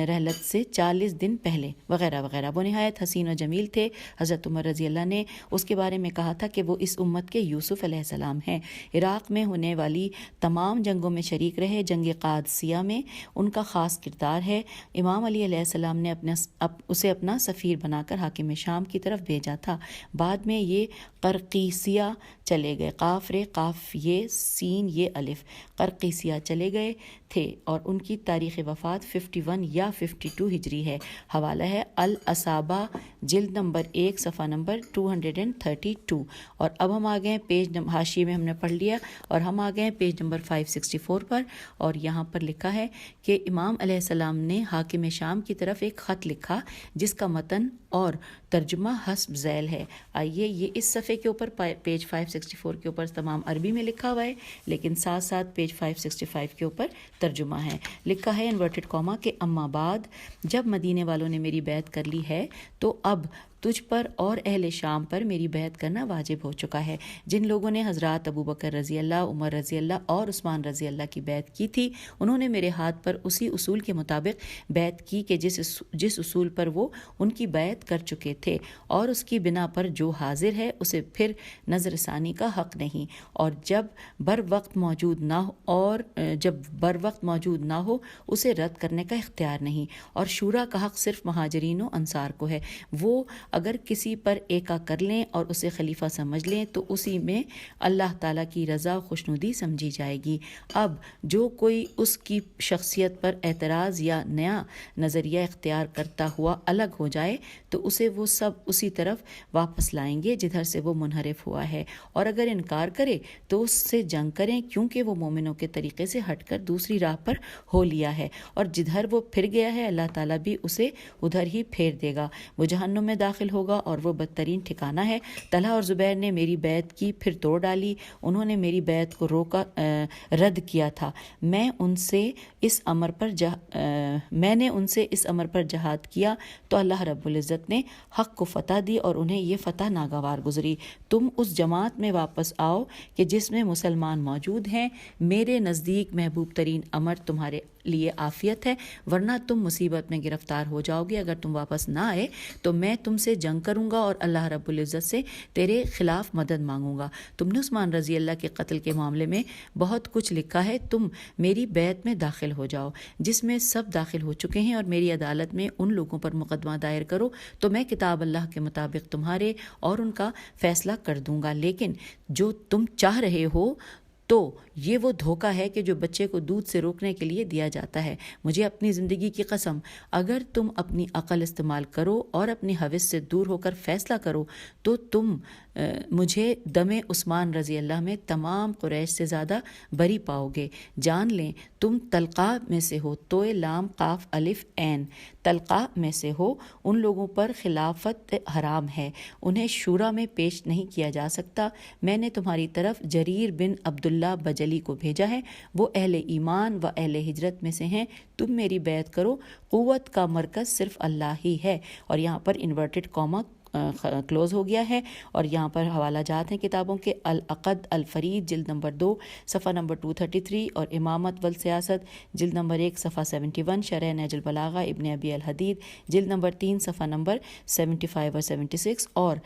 رحلت سے 40 دن پہلے، وغیرہ وغیرہ۔ وہ نہایت حسین و جمیل تھے۔ حضرت عمر رضی اللہ نے اس کے بارے میں کہا تھا کہ وہ اس امت کے یوسف علیہ السلام ہیں۔ عراق میں ہونے والی تمام جنگوں میں شریک رہے، جنگ قادسیہ میں ان کا خاص کردار ہے۔ امام علی علیہ السلام نے اسے اپنا سفیر بنا کر حاکم شام کی طرف بھیجا تھا۔ بعد میں یہ قرقیسیہ چلے گئے، قاف رے قاف یہ سین یہ الف، قرقیسیہ چلے گئے تھے، اور ان کی تاریخ وفات 51 یا 52 ہجری ہے۔ حوالہ ہے الاصابہ جلد نمبر 1 صفحہ نمبر 232۔ اور اب ہم آ گئے پیج حاشیے میں ہم نے پڑھ لیا، اور ہم آ گئے پیج نمبر 564 پر، اور یہاں پر لکھا ہے کہ امام علیہ السلام نے حاکم شام کی طرف ایک خط لکھا جس کا متن اور ترجمہ حسب ذیل ہے۔ آئیے یہ اس صفحے کے اوپر پیج 564 کے اوپر تمام عربی میں لکھا ہوا ہے، لیکن ساتھ ساتھ پیج 565 کے اوپر ترجمہ ہے۔ لکھا ہے انورٹڈ کاما کہ اما بعد، جب مدینے والوں نے میری بیعت کر لی ہے تو اب تجھ پر اور اہل شام پر میری بیعت کرنا واجب ہو چکا ہے۔ جن لوگوں نے حضرات ابو بکر رضی اللہ، عمر رضی اللہ اور عثمان رضی اللہ کی بیعت کی تھی، انہوں نے میرے ہاتھ پر اسی اصول کے مطابق بیعت کی کہ جس اصول پر وہ ان کی بیعت کر چکے تھے، اور اس کی بنا پر جو حاضر ہے اسے پھر نظر ثانی کا حق نہیں، اور جب بر وقت موجود نہ ہو اسے رد کرنے کا اختیار نہیں، اور شورا کا حق صرف مہاجرین و انصار کو ہے۔ وہ اگر کسی پر ایکا کر لیں اور اسے خلیفہ سمجھ لیں تو اسی میں اللہ تعالیٰ کی رضا و خوشنودی سمجھی جائے گی۔ اب جو کوئی اس کی شخصیت پر اعتراض یا نیا نظریہ اختیار کرتا ہوا الگ ہو جائے تو اسے وہ سب اسی طرف واپس لائیں گے جدھر سے وہ منحرف ہوا ہے، اور اگر انکار کرے تو اس سے جنگ کریں، کیونکہ وہ مومنوں کے طریقے سے ہٹ کر دوسری راہ پر ہو لیا ہے، اور جدھر وہ پھر گیا ہے اللہ تعالیٰ بھی اسے ادھر ہی پھیر دے گا۔ وہ جہنم میں داخل ہوگا اور وہ بدترین ٹھکانہ ہے۔ طلحہ اور زبیر نے میری بیعت کی پھر توڑ ڈالی، انہوں نے میری بیعت کو رد کیا تھا۔ میں نے ان سے اس امر پر جہاد کیا تو اللہ رب العزت نے حق کو فتح دی اور انہیں یہ فتح ناگوار گزری۔ تم اس جماعت میں واپس آؤ کہ جس میں مسلمان موجود ہیں، میرے نزدیک محبوب ترین امر تمہارے لیے عافیت ہے، ورنہ تم مصیبت میں گرفتار ہو جاؤ گے۔ اگر تم واپس نہ آئے تو میں تم سے جنگ کروں گا اور اللہ رب العزت سے تیرے خلاف مدد مانگوں گا۔ تم نے عثمان رضی اللہ کے قتل کے معاملے میں بہت کچھ لکھا ہے، تم میری بیعت میں داخل ہو جاؤ جس میں سب داخل ہو چکے ہیں، اور میری عدالت میں ان لوگوں پر مقدمہ دائر کرو تو میں کتاب اللہ کے مطابق تمہارے اور ان کا فیصلہ کر دوں گا۔ لیکن جو تم چاہ رہے ہو تو یہ وہ دھوکہ ہے کہ جو بچے کو دودھ سے روکنے کے لیے دیا جاتا ہے۔ مجھے اپنی زندگی کی قسم، اگر تم اپنی عقل استعمال کرو اور اپنی ہوس سے دور ہو کر فیصلہ کرو تو تم مجھے دم عثمان رضی اللہ میں تمام قریش سے زیادہ بری پاؤ گے۔ جان لیں تم تلقاء میں سے ہو، توئے لام قاف الف عین، طلقہ میں سے ہو ان لوگوں پر خلافت حرام ہے، انہیں شورا میں پیش نہیں کیا جا سکتا۔ میں نے تمہاری طرف جریر بن عبداللہ بجلی کو بھیجا ہے، وہ اہل ایمان و اہل ہجرت میں سے ہیں، تم میری بیعت کرو، قوت کا مرکز صرف اللہ ہی ہے۔ اور یہاں پر انورٹڈ کاما کلوز ہو گیا ہے، اور یہاں پر حوالہ جات ہیں کتابوں کے، العقد الفرید جلد نمبر 2 صفحہ نمبر 233، اور امامت والسیاست جلد نمبر 1 صفحہ 71، شرح نہج البلاغہ ابن ابی الحدید جلد نمبر 3 صفحہ نمبر 75 اور 76، اور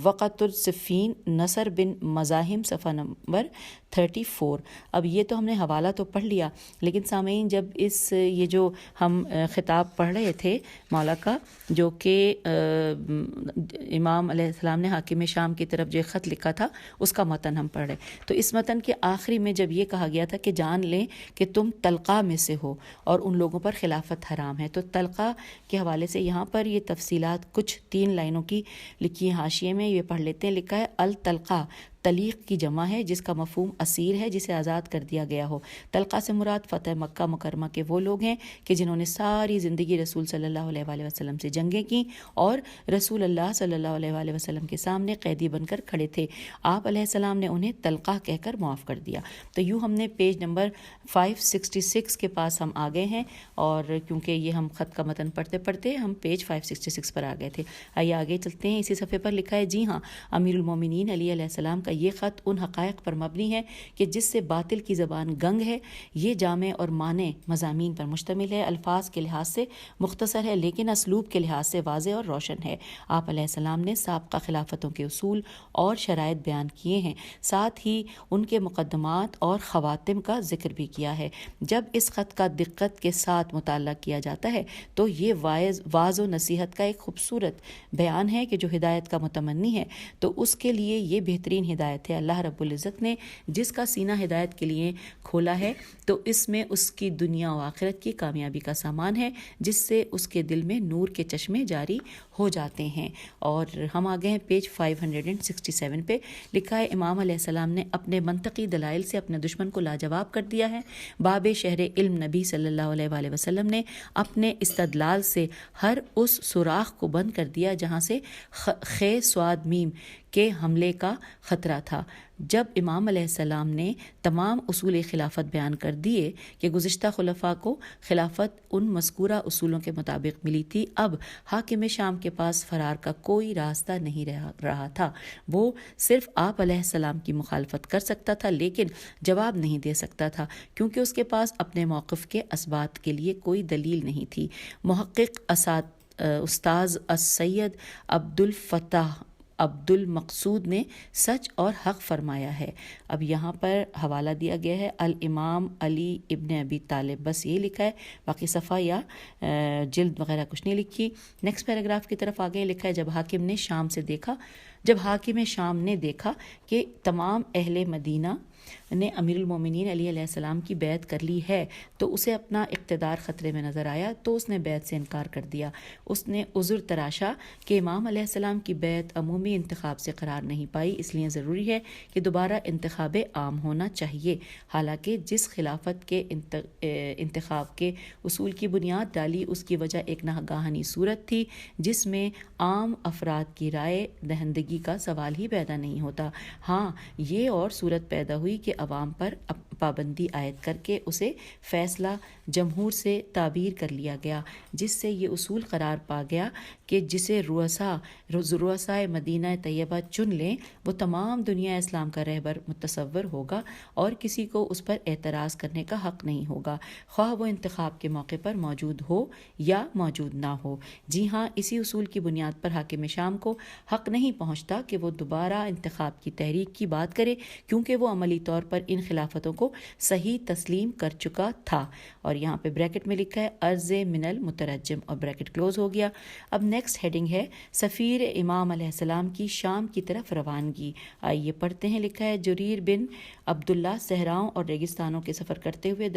وقت الصفین نصر بن مزاحم صفحہ نمبر 34۔ اب یہ تو ہم نے حوالہ تو پڑھ لیا، لیکن سامعین جب یہ جو ہم خطاب پڑھ رہے تھے مولا کا، جو کہ امام علیہ السلام نے حاکم شام کی طرف جو خط لکھا تھا، اس کا متن ہم پڑھ رہے، تو اس متن کے آخری میں جب یہ کہا گیا تھا کہ جان لیں کہ تم طلقہ میں سے ہو اور ان لوگوں پر خلافت حرام ہے، تو طلقہ کے حوالے سے یہاں پر یہ تفصیلات کچھ 3 لائنوں کی لکھی ہیں حاشیے میں، یہ پڑھ لیتے ہیں۔ لکھا ہے الطلقہ طلیق کی جمع ہے جس کا مفہوم اسیر ہے جسے آزاد کر دیا گیا ہو۔ طلقہ سے مراد فتح مکہ مکرمہ کے وہ لوگ ہیں کہ جنہوں نے ساری زندگی رسول صلی اللہ علیہ وآلہ وسلم سے جنگیں کیں اور رسول اللہ صلی اللہ علیہ وآلہ وسلم کے سامنے قیدی بن کر کھڑے تھے، آپ علیہ السلام نے انہیں طلقہ کہہ کر معاف کر دیا۔ تو یوں ہم نے پیج نمبر 566 کے پاس ہم آ گئے ہیں، اور کیونکہ یہ ہم خط کا متن پڑھتے پڑھتے ہم پیج 566 پر آ گئے تھے۔ آئیے آگے چلتے ہیں۔ اسی صفحے پر لکھا ہے، جی ہاں، امیر المومنین علی علیہ السلام کا یہ خط ان حقائق پر مبنی ہے کہ جس سے باطل کی زبان گنگ ہے، یہ جامع اور مانع مضامین پر مشتمل ہے، الفاظ کے لحاظ سے مختصر ہے لیکن اسلوب کے لحاظ سے واضح اور روشن ہے۔ آپ علیہ السلام نے سابقہ خلافتوں کے اصول اور شرائط بیان کیے ہیں، ساتھ ہی ان کے مقدمات اور خواتم کا ذکر بھی کیا ہے۔ جب اس خط کا دقت کے ساتھ مطالعہ کیا جاتا ہے تو یہ واعظ و نصیحت کا ایک خوبصورت بیان ہے کہ جو ہدایت کا متمنی ہے تو اس کے لیے یہ بہترین ہدایت ہے۔ اللہ رب العزت نے جس کا سینہ ہدایت کے لیے کھولا ہے تو اس میں اس کی دنیا و آخرت کی کامیابی کا سامان ہے، جس سے اس کے دل میں نور کے چشمے جاری ہو جاتے ہیں۔ اور ہم آگے ہیں پیج 567 پہ، لکھا ہے، امام علیہ السلام نے اپنے منطقی دلائل سے اپنے دشمن کو لاجواب کر دیا ہے۔ باب شہر علم نبی صلی اللہ علیہ وآلہ وسلم نے اپنے استدلال سے ہر اس سوراخ کو بند کر دیا جہاں سے خ سواد میم کے حملے کا خطرہ تھا۔ جب امام علیہ السلام نے تمام اصول خلافت بیان کر دیے کہ گزشتہ خلفاء کو خلافت ان مذکورہ اصولوں کے مطابق ملی تھی، اب حاکم شام کے پاس فرار کا کوئی راستہ نہیں رہا تھا۔ وہ صرف آپ علیہ السلام کی مخالفت کر سکتا تھا لیکن جواب نہیں دے سکتا تھا، کیونکہ اس کے پاس اپنے موقف کے اثبات کے لیے کوئی دلیل نہیں تھی۔ محقق استاذ السید عبدالفتاح عبد المقصود نے سچ اور حق فرمایا ہے۔ اب یہاں پر حوالہ دیا گیا ہے الامام علی ابن ابی طالب، بس یہ لکھا ہے، باقی صفحہ یا جلد وغیرہ کچھ نہیں لکھی۔ نیکسٹ پیراگراف کی طرف آگے لکھا ہے، جب حاکم شام نے دیکھا کہ تمام اہل مدینہ نے امیر المومنین علی علیہ السلام کی بیعت کر لی ہے تو اسے اپنا اقتدار خطرے میں نظر آیا، تو اس نے بیعت سے انکار کر دیا۔ اس نے عذر تراشا کہ امام علیہ السلام کی بیعت عمومی انتخاب سے قرار نہیں پائی، اس لیے ضروری ہے کہ دوبارہ انتخاب عام ہونا چاہیے۔ حالانکہ جس خلافت کے انتخاب کے اصول کی بنیاد ڈالی اس کی وجہ ایک ناگہانی صورت تھی جس میں عام افراد کی رائے دہندگی کا سوال ہی پیدا نہیں ہوتا۔ ہاں، یہ اور صورت پیدا ہوئی کہ عوام پر پابندی عائد کر کے اسے فیصلہ جمہور سے تعبیر کر لیا گیا، جس سے یہ اصول قرار پا گیا کہ جسے رؤسائے مدینہ طیبہ چن لیں وہ تمام دنیا اسلام کا رہبر متصور ہوگا اور کسی کو اس پر اعتراض کرنے کا حق نہیں ہوگا، خواہ وہ انتخاب کے موقع پر موجود ہو یا موجود نہ ہو۔ جی ہاں، اسی اصول کی بنیاد پر حاکم شام کو حق نہیں پہنچتا کہ وہ دوبارہ انتخاب کی تحریک کی بات کرے، کیونکہ وہ عملی طور پر ان خلافتوں کو صحیح تسلیم کر چکا تھا۔ اور یہاں پہ بریکٹ میں لکھا ہے عرض من المترجم، اور بریکٹ کلوز ہو گیا۔ اب نیکسٹ ہیڈنگ ہے سفیر امام علیہ السلام کی شام کی طرف روانگی۔ آئیے پڑھتے ہیں۔ لکھا ہے، جریر بن عبداللہ صحراؤں اور ریگستانوں کے سفر کرتے ہوئے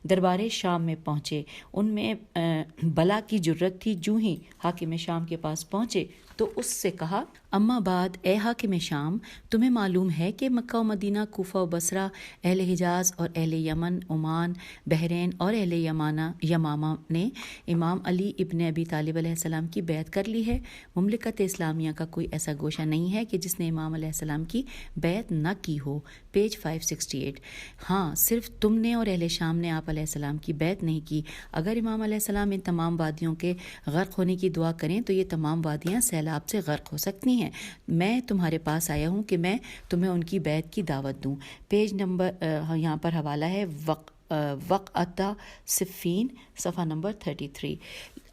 دربار شام میں پہنچے۔ ان میں بلا کی جرت تھی، جو ہی حاکم شام کے پاس پہنچے تو اس سے کہا، اما بعد اے حاکم شام، تمہیں معلوم ہے کہ مکہ و مدینہ، کوفہ و بصرہ، اہل حجاز حجاز اور اہل یمن، عمان، بحرین اور اہل یمامہ نے امام علی ابن ابی طالب علیہ السلام کی بیعت کر لی ہے۔ مملکت اسلامیہ کا کوئی ایسا گوشہ نہیں ہے کہ جس نے امام علیہ السلام کی بیعت نہ کی ہو۔ پیج 568۔ ہاں، صرف تم نے اور اہل شام نے آپ علیہ السلام کی بیعت نہیں کی۔ اگر امام علیہ السلام ان تمام وادیوں کے غرق ہونے کی دعا کریں تو یہ تمام وادیاں سیلاب سے غرق ہو سکتی ہیں۔ میں تمہارے پاس آیا ہوں کہ میں تمہیں ان کی بیعت کی دعوت دوں۔ پیج نمبر یہاں پر حوالہ ہے وقعۃ صفین، صفحہ نمبر 33۔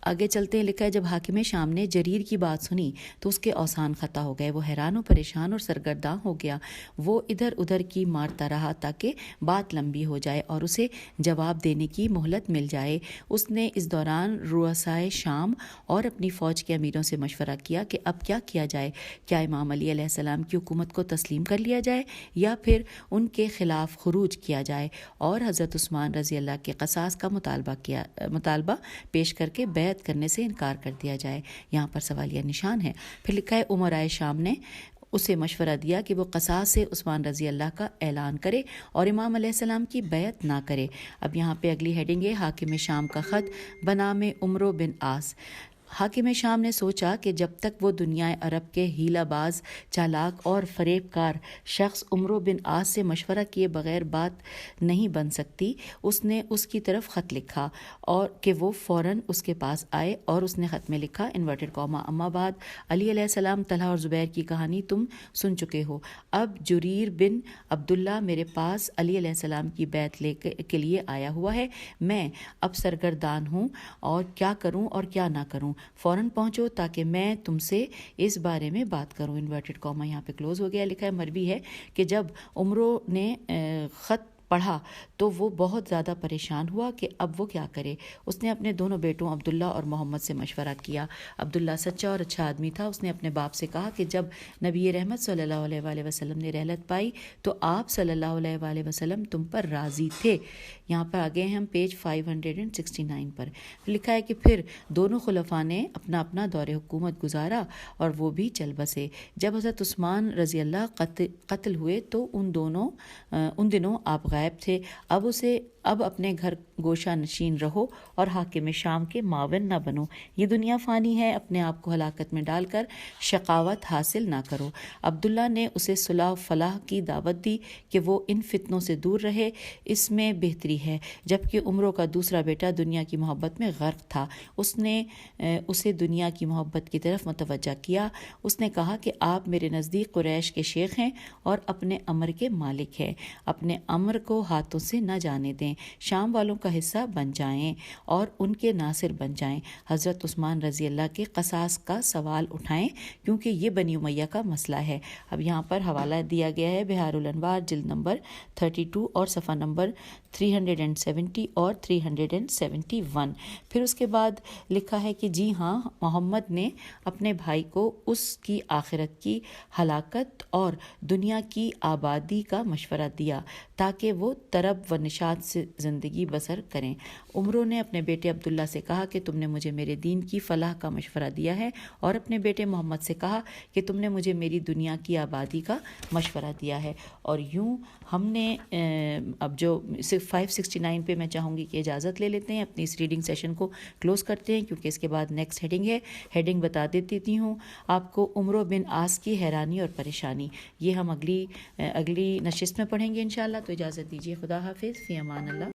آگے چلتے ہیں، لکھا ہے جب حاکم شام نے جریر کی بات سنی تو اس کے اوسان خطا ہو گئے، وہ حیران و پریشان اور سرگرداں ہو گیا۔ وہ ادھر ادھر کی مارتا رہا تاکہ بات لمبی ہو جائے اور اسے جواب دینے کی مہلت مل جائے۔ اس نے اس دوران رؤسائے شام اور اپنی فوج کے امیروں سے مشورہ کیا کہ اب کیا کیا جائے، کیا امام علی علیہ السلام کی حکومت کو تسلیم کر لیا جائے یا پھر ان کے خلاف خروج کیا جائے اور حضرت عثمان رضی اللہ کے قصاص کا مطالبہ پیش کر کے بیعت کرنے سے انکار کر دیا جائے۔ یہاں پر سوالیہ نشان ہے۔ پھر لکھا ہے امرائے شام نے اسے مشورہ دیا کہ وہ قصاص سے عثمان رضی اللہ کا اعلان کرے اور امام علیہ السلام کی بیعت نہ کرے۔ اب یہاں پہ اگلی ہیڈنگ ہے حاکم شام کا خط بنام عمرو بن عاص۔ حاکم شام نے سوچا کہ جب تک وہ دنیا عرب کے ہیلہ باز، چالاک اور فریب کار شخص عمرو بن عاص سے مشورہ کیے بغیر بات نہیں بن سکتی، اس نے اس کی طرف خط لکھا اور کہ وہ فوراً اس کے پاس آئے، اور اس نے خط میں لکھا انورٹڈ کاما اما بعد علی علیہ السلام، طلحہ اور زبیر کی کہانی تم سن چکے ہو۔ اب جریر بن عبداللہ میرے پاس علی علیہ السلام کی بیعت کے لیے آیا ہوا ہے۔ میں اب سرگردان ہوں اور کیا کروں اور کیا نہ کروں، فوراً پہنچو تاکہ میں تم سے اس بارے میں بات کروں۔ انورٹڈ کاما یہاں پہ کلوز ہو گیا۔ لکھا ہے مروی ہے کہ جب عمرو نے خط پڑھا تو وہ بہت زیادہ پریشان ہوا کہ اب وہ کیا کرے۔ اس نے اپنے دونوں بیٹوں عبداللہ اور محمد سے مشورہ کیا۔ عبداللہ سچا اور اچھا آدمی تھا۔ اس نے اپنے باپ سے کہا کہ جب نبی رحمت صلی اللہ علیہ وآلہ وسلم نے رحلت پائی تو آپ صلی اللہ علیہ وآلہ وسلم تم پر راضی تھے۔ یہاں پر آگے ہم پیج 569 پر لکھا ہے کہ پھر دونوں خلفاء نے اپنا اپنا دور حکومت گزارا اور وہ بھی چل بسے۔ جب حضرت عثمان رضی اللہ قتل ہوئے تو ان دنوں آپ غائب تھے۔ اب اپنے گھر گوشہ نشین رہو اور حاکم شام کے معاون نہ بنو۔ یہ دنیا فانی ہے، اپنے آپ کو ہلاکت میں ڈال کر شقاوت حاصل نہ کرو۔ عبداللہ نے اسے صلح و فلاح کی دعوت دی کہ وہ ان فتنوں سے دور رہے، اس میں بہتری ہے۔ جبکہ عمرو کا دوسرا بیٹا دنیا کی محبت میں غرق تھا، اس نے اسے دنیا کی محبت کی طرف متوجہ کیا۔ اس نے کہا کہ آپ میرے نزدیک قریش کے شیخ ہیں اور اپنے امر کے مالک ہیں، اپنے امر کو ہاتھوں سے نہ جانے دیں، شام والوں کا حصہ بن جائیں اور ان کے ناصر بن جائیں، حضرت عثمان رضی اللہ کے قصاص کا سوال اٹھائیں کیونکہ یہ بنی امیہ کا مسئلہ ہے۔ اب یہاں پر حوالہ دیا گیا ہے بہار الانوار جلد نمبر 32 اور صفحہ نمبر 370 اور 371۔ پھر اس کے بعد لکھا ہے کہ جی ہاں، محمد نے اپنے بھائی کو اس کی آخرت کی ہلاکت اور دنیا کی آبادی کا مشورہ دیا تاکہ وہ طرب و نشاط سے زندگی بسر کریں۔ عمرو نے اپنے بیٹے عبداللہ سے کہا کہ تم نے مجھے میرے دین کی فلاح کا مشورہ دیا ہے، اور اپنے بیٹے محمد سے کہا کہ تم نے مجھے میری دنیا کی آبادی کا مشورہ دیا ہے۔ اور یوں ہم نے اب جو 569 پہ میں چاہوں گی کہ اجازت لے لیتے ہیں، اپنی اس ریڈنگ سیشن کو کلوز کرتے ہیں کیونکہ اس کے بعد نیکسٹ ہیڈنگ ہے۔ ہیڈنگ بتا دیتی ہوں آپ کو، عمرو بن عاص کی حیرانی اور پریشانی۔ یہ ہم اگلی نشست میں پڑھیں گے انشاءاللہ۔ تو اجازت دیجیے، خدا حافظ، فی امان اللہ۔